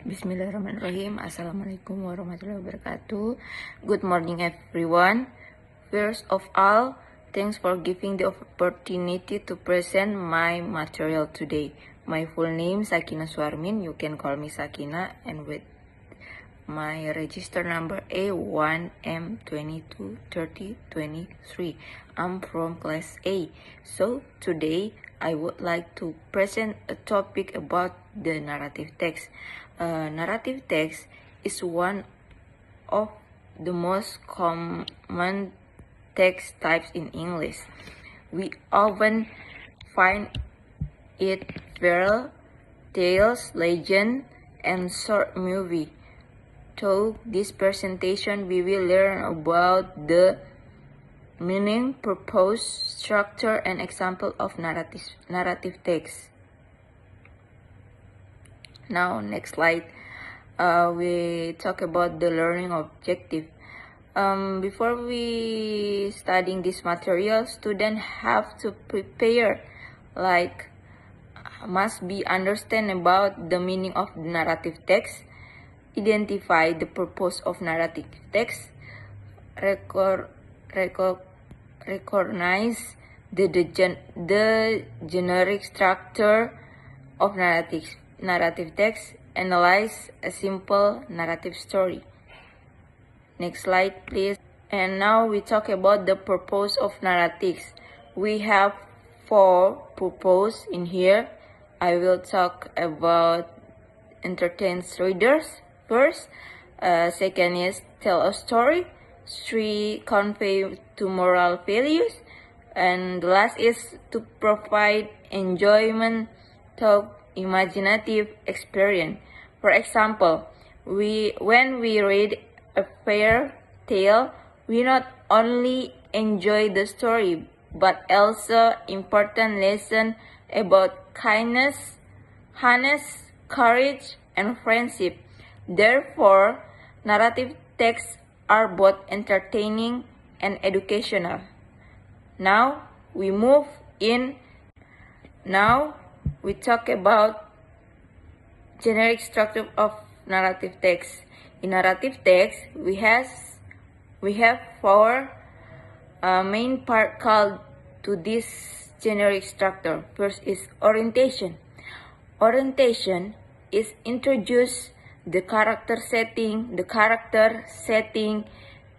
Bismillahirrahmanirrahim. Assalamualaikum warahmatullahi wabarakatuh. Good morning everyone. First of all, thanks for giving the opportunity to present my material today. My full name Sakina Suarmin. You can call me Sakina, and with my register number A1M223023. I'm from class A. So today I would like to present a topic about the narrative text. Narrative text is one of the most common text types in English. We often find it fairy tales, legend, and short movie. Through this presentation, we will learn about the meaning, purpose, structure, and example of narrative text. Now, next slide. We talk about the learning objective. Before we studying this material, students have to prepare, must be understand about the meaning of the narrative text, identify the purpose of narrative text, recognize the generic structure of narrative text, analyze a simple narrative story. Next slide, please. And now we talk about the purpose of narratives. We have 4 purposes in here. I will talk about entertain readers first. Second is tell a story. 3, convey to moral values. And the last is to provide enjoyment to imaginative experience. For example, when we read a fairy tale, we not only enjoy the story, but also important lesson about kindness, honest, courage, and friendship. Therefore, narrative texts are both entertaining and educational. Now we talk about generic structure of narrative text. In narrative text, we have 4 main part called to this generic structure. First is orientation. Orientation is introduce the character setting,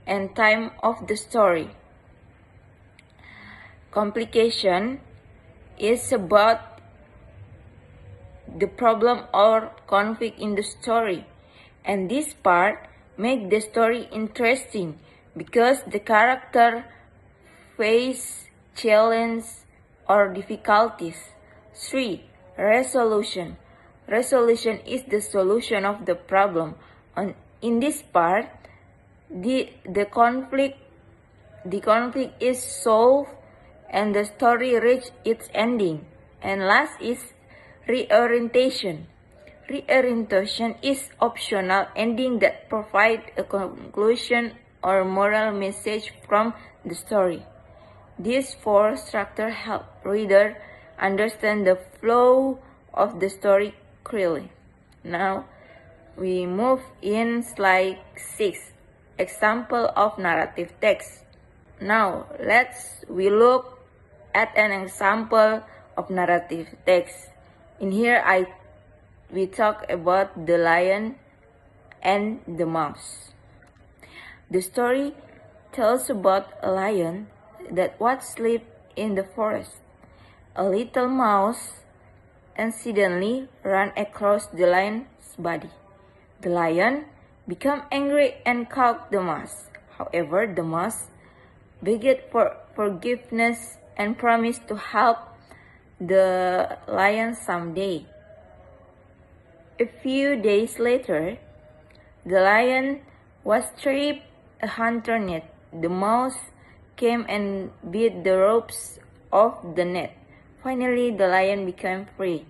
and time of the story. Complication is about the problem or conflict in the story, and this part make the story interesting because the character face challenge or difficulties. 3. Resolution. Resolution is the solution of the problem. In this part, the conflict is solved and the story reach its ending. And last is reorientation. Reorientation is optional ending that provide a conclusion or moral message from the story. These 4 structures help reader understand the flow of the story clearly. Now we move in slide 6. Example of narrative text. Now we look at an example of narrative text. In here we talk about the lion and the mouse. The story tells about a lion that once lived in the forest. A little mouse accidentally ran across the lion's body. The lion became angry and caught the mouse. However, the mouse begged for forgiveness and promised to help the lion someday. A few days later, the lion was trapped a hunter net. The mouse came and bit the ropes of the net. Finally, the lion became free.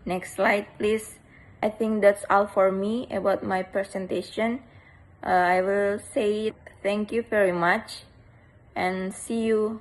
Next slide, please. I think that's all for me about my presentation. I will say thank you very much and see you